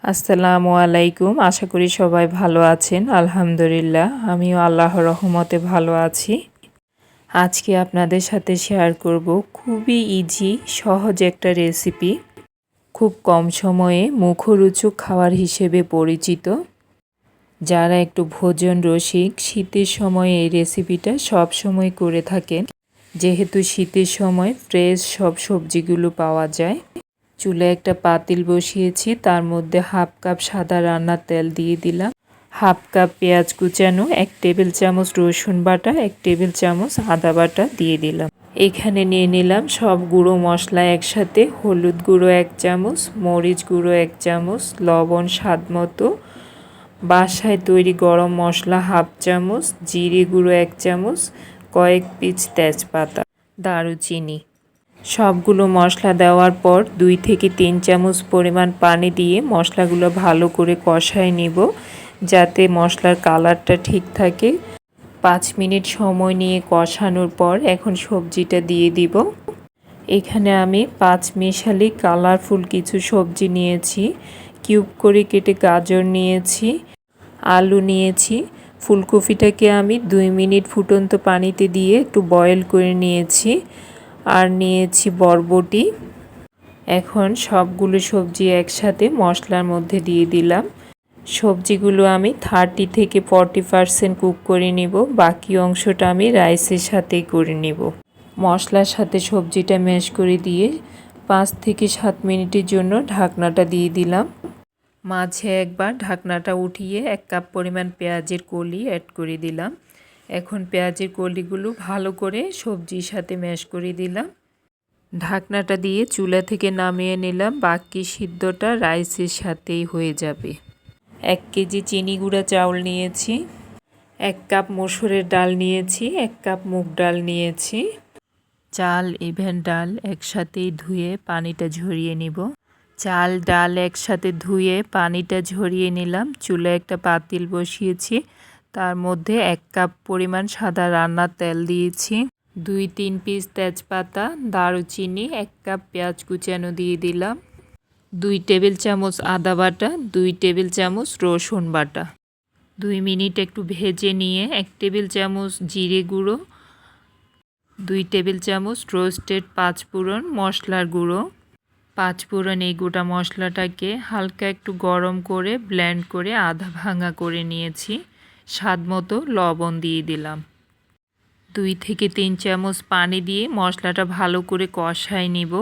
আসসালামু আলাইকুম। আশা করি সবাই ভালো আছেন। আলহামদুলিল্লাহ আমিও আল্লাহর রহমতে ভালো আছি। আজকে আপনাদের সাথে শেয়ার করব খুবই ইজি সহজ একটা রেসিপি, খুব কম সময়ে মুখরোচক খাবার হিসেবে পরিচিত। যারা একটু ভোজন রসিক শীতের সময় এই রেসিপিটা সব সময় করে থাকেন, যেহেতু শীতের সময় ফ্রেশ সব সবজিগুলো পাওয়া যায়। চুলায় একটা পাতিল বসিয়েছি, তার মধ্যে হাফ কাপ সাদা রান্নার তেল দিয়ে দিলাম, হাফ কাপ পেঁয়াজ কুচানো, 1 টেবিল চামচ রসুন বাটা, 1 টেবিল চামচ আদা বাটা দিয়ে দিলাম। এখানে নিয়ে নিলাম সব গুঁড়ো মশলা একসাথে, হলুদ গুঁড়ো 1 চামচ, মরিচ গুঁড়ো 1 চামচ, লবণ স্বাদ মতো, বাসায় তৈরি গরম মশলা হাফ চামচ, জিরে গুঁড়ো 1 চামচ, কয়েক পিস তেজপাতা, দারুচিনি। সবগুলো মশলা দেওয়ার পর 2 থেকে 3 চামচ পরিমাণ পানি দিয়ে মশলাগুলো ভালো করে কষায় নিব, যাতে মশলার কালারটা ঠিক থাকে। 5 মিনিট সময় নিয়ে কষানোর পর এখন সবজিটা দিয়ে দিব। এখানে আমি 5 মিশালি কালারফুল কিছু সবজি নিয়েছি। কিউব করে কেটে গাজর নিয়েছি, আলু নিয়েছি। ফুলকপিটাকে আমি 2 মিনিট ফুটন্ত পানিতে দিয়ে একটু বয়েল করে নিয়েছি, আর নিয়েছি বরবটি। এখন সবগুলো সবজি একসাথে মশলার মধ্যে দিয়ে দিলাম। সবজিগুলো আমি 30 থেকে 40% কুক করে নিব, বাকি অংশটা আমি রাইসের সাথেই করে নিব। মশলার সাথে সবজিটা ম্যাশ করে দিয়ে 5 থেকে 7 মিনিটের জন্য ঢাকনাটা দিয়ে দিলাম। মাঝে একবার ঢাকনাটা উঠিয়ে 1 কাপ পরিমাণ পেঁয়াজের কলি অ্যাড করে দিলাম। এখন পেঁয়াজের কলিগুলো ভালো করে সবজির সাথে ম্যাশ করে দিলাম। ঢাকনাটা দিয়ে চুলা থেকে নামিয়ে নিলাম, বাকি সিদ্ধটা রাইসের সাথেই হয়ে যাবে। 1 কেজি চিনি গুঁড়া চাউল নিয়েছি, 1 কাপ মসুরের ডাল নিয়েছি, 1 কাপ মুগ ডাল নিয়েছি। চাল ইভেন ডাল একসাথেই ধুয়ে পানিটা ঝরিয়ে নিব। চাল ডাল একসাথে ধুয়ে পানিটা ঝরিয়ে নিলাম। চুলায় একটা পাতিল বসিয়েছি, তার মধ্যে 1 কাপ পরিমাণ সাদা রান্নার তেল দিয়েছি, 2-3 পিস তেজপাতা, দারুচিনি, 1 কাপ পেঁয়াজ কুচানো দিয়ে দিলাম, 2 টেবিল চামচ আদা বাটা, 2 টেবিল চামচ রসুন বাটা। 2 মিনিট একটু ভেজে নিয়ে 1 টেবিল চামচ জিরে গুঁড়ো, 2 টেবিল চামচ রোস্টেড 5 ফোড়ন মশলার গুঁড়ো। 5 ফোড়ন এই গোটা মশলাটাকে হালকা একটু গরম করে ব্লেন্ড করে আধা ভাঙা করে নিয়েছি। স্বাদ মতো লবণ দিয়ে দিলাম। 2 থেকে 3 চামচ পানি দিয়ে মশলাটা ভালো করে কষায় নিব।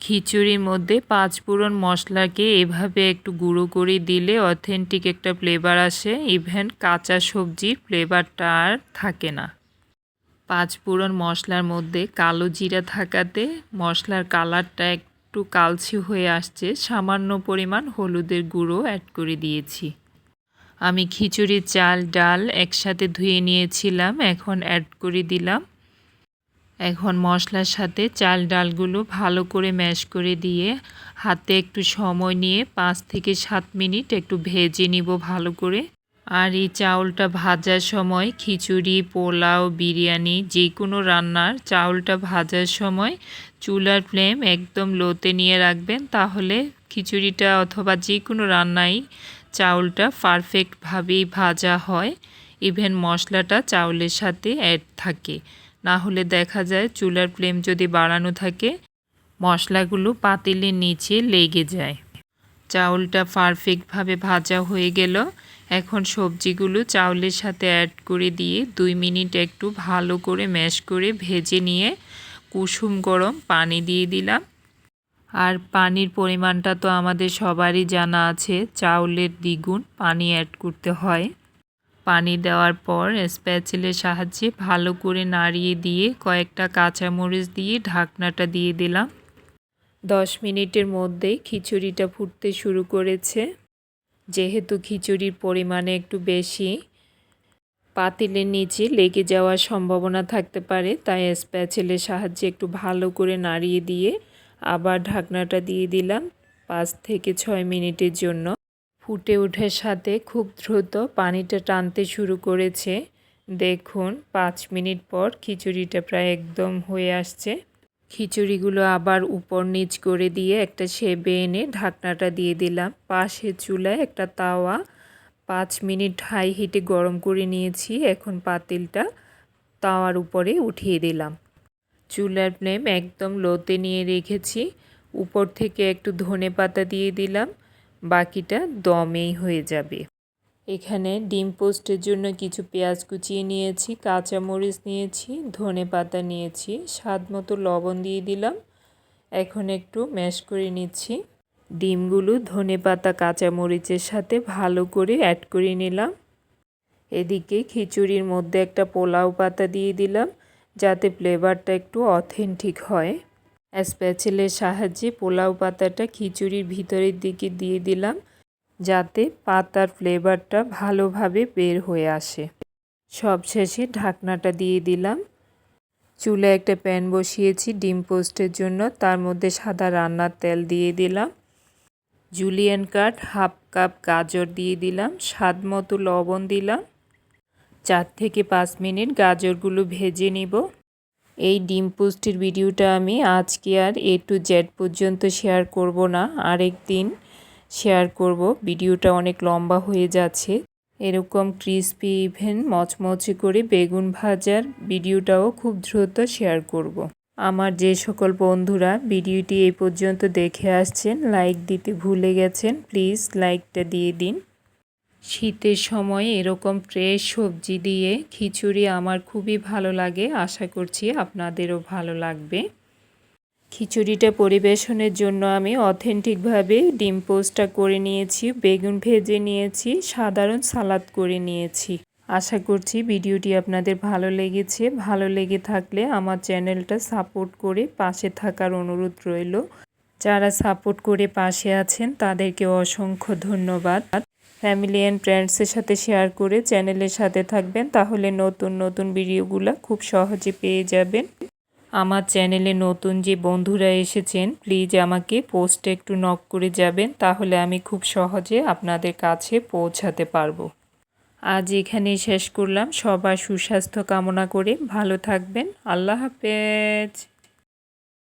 খিচুড়ির মধ্যে 5 ফোড়ন মশলাকে এভাবে একটু গুঁড়ো করে দিলে অথেন্টিক একটা ফ্লেভার আসে, ইভেন কাঁচা সবজির ফ্লেভারটা আর থাকে না। 5 ফোড়ন মশলার মধ্যে কালো জিরা থাকাতে মশলার কালারটা একটু কালচে হয়ে আসছে। সামান্য পরিমাণ হলুদের গুঁড়ো অ্যাড করে দিয়েছি। আমি খিচুড়ির চাল ডাল একসাথে ধুয়ে নিয়েছিলাম, এখন অ্যাড করে দিলাম। এখন মশলার সাথে চাল ডালগুলো ভালো করে ম্যাশ করে দিয়ে হাতে একটু সময় নিয়ে 5 থেকে 7 মিনিট একটু ভেজে নিব ভালো করে। আর এই চাউলটা ভাজার সময় খিচুড়ি, পোলাও, বিরিয়ানি যে কোনো রান্নার চাউলটা ভাজার সময় চুলার ফ্লেম একদম লোতে নিয়ে রাখবেন, তাহলে খিচুড়িটা অথবা যে কোনো রান্নাই চাউলটা পারফেক্টভাবেই ভাজা হয়, ইভেন মশলাটা চাউলের সাথে অ্যাড থাকে। না হলে দেখা যায় চুলার ফ্লেম যদি বাড়ানো থাকে মশলাগুলো পাতিলের নিচে লেগে যায়। চাউলটা পারফেক্টভাবে ভাজা হয়ে গেল। এখন সবজিগুলো চাউলের সাথে অ্যাড করে দিয়ে 2 মিনিট একটু ভালো করে ম্যাশ করে ভেজে নিয়ে কুসুম গরম পানি দিয়ে দিলাম। আর পানির পরিমাণটা তো আমাদের সবারই জানা আছে, চাউলের দ্বিগুণ পানি অ্যাড করতে হয়। পানি দেওয়ার পর স্প্যাচুলার সাহায্যে ভালো করে নাড়িয়ে দিয়ে কয়েকটা কাঁচামরিচ দিয়ে ঢাকনাটা দিয়ে দিলাম। 10 মিনিটের মধ্যেই খিচুড়িটা ফুটতে শুরু করেছে। যেহেতু খিচুড়ির পরিমাণে একটু বেশি, পাতিলের নিচে লেগে যাওয়ার সম্ভাবনা থাকতে পারে, তাই স্প্যাচুলার সাহায্যে একটু ভালো করে নাড়িয়ে দিয়ে আবার ঢাকনাটা দিয়ে দিলাম 5 থেকে 6 মিনিটের জন্য। ফুটে ওঠার সাথে খুব দ্রুত পানিটা টানতে শুরু করেছে। দেখুন 5 মিনিট পর খিচুড়িটা প্রায় একদম হয়ে আসছে। খিচুড়িগুলো আবার উপর নিচ করে দিয়ে একটা শেপে এনে ঢাকনাটা দিয়ে দিলাম। পাশের চুলায় একটা তাওয়া 5 মিনিট হাই হিটে গরম করে নিয়েছি। এখন পাতিলটা তাওয়ার উপরে উঠিয়ে দিলাম। চুলার ফ্লেম একদম লোতে নিয়ে রেখেছি। উপর থেকে একটু ধনেপাতা দিয়ে দিলাম, বাকিটা দমেই হয়ে যাবে। এখানে ডিম পোস্টের জন্য কিছু পেঁয়াজ কুচিয়ে নিয়েছি, কাঁচামরিচ নিয়েছি, ধনেপাতা নিয়েছি, স্বাদ মতো লবণ দিয়ে দিলাম। এখন একটু ম্যাশ করে নিচ্ছি। ডিমগুলো ধনেপাতা কাঁচামরিচের সাথে ভালো করে অ্যাড করে নিলাম। এদিকে খিচুড়ির মধ্যে একটা পোলাও পাতা দিয়ে দিলাম, যাতে ফ্লেভারটা একটু অথেন্টিক হয়। স্প্যাচেলের সাহায্যে পোলাও পাতাটা খিচুড়ির ভিতরের দিকে দিয়ে দিলাম, যাতে পাতার ফ্লেভারটা ভালোভাবে বের হয়ে আসে। সবশেষে ঢাকনাটা দিয়ে দিলাম। চুলায় একটা প্যান বসিয়েছি ডিম পোস্টের জন্য, তার মধ্যে সাদা রান্নার তেল দিয়ে দিলাম। জুলিয়ান কাট হাফ কাপ গাজর দিয়ে দিলাম, স্বাদ মতো লবণ দিলাম। 4 থেকে 5 মিনিট গাজরগুলো ভেজে নিব। এই ডিম পোস্টের ভিডিওটা আমি আজকে আর A to Z পর্যন্ত শেয়ার করব না, আরেক দিন শেয়ার করব। ভিডিওটা অনেক লম্বা হয়ে যাচ্ছে। এরকম ক্রিস্পি ইভেন মচমচে করে বেগুন ভাজার ভিডিওটাও খুব দ্রুত শেয়ার করব। আমার যে সকল বন্ধুরা ভিডিওটি এই পর্যন্ত দেখে আসছেন, লাইক দিতে ভুলে গেছেন, প্লিজ লাইকটা দিয়ে দিন। শীতের সময় এরকম ফ্রেশ সবজি দিয়ে খিচুড়ি আমার খুবই ভালো লাগে, আশা করছি আপনাদেরও ভালো লাগবে। খিচুড়িটা পরিবেশনের জন্য আমি অথেন্টিকভাবে ডিম পোস্টটা করে নিয়েছি, বেগুন ভেজে নিয়েছি, সাধারণ সালাদ করে নিয়েছি। আশা করছি ভিডিওটি আপনাদের ভালো লেগেছে। ভালো লেগে থাকলে আমার চ্যানেলটা সাপোর্ট করে পাশে থাকার অনুরোধ রইল। যারা সাপোর্ট করে পাশে আছেন তাদেরকে অসংখ্য ধন্যবাদ। ফ্যামিলি অ্যান্ড ফ্রেন্ডসের সাথে শেয়ার করে চ্যানেলের সাথে থাকবেন, তাহলে নতুন নতুন ভিডিওগুলো খুব সহজে পেয়ে যাবেন। আমার চ্যানেলে নতুন যে বন্ধুরা এসেছেন, প্লিজ আমাকে পোস্টে একটু নক করে যাবেন, তাহলে আমি খুব সহজে আপনাদের কাছে পৌঁছাতে পারবো। আজ এখানেই শেষ করলাম। সবার সুস্বাস্থ্য কামনা করে ভালো থাকবেন। আল্লাহ হাফেজ।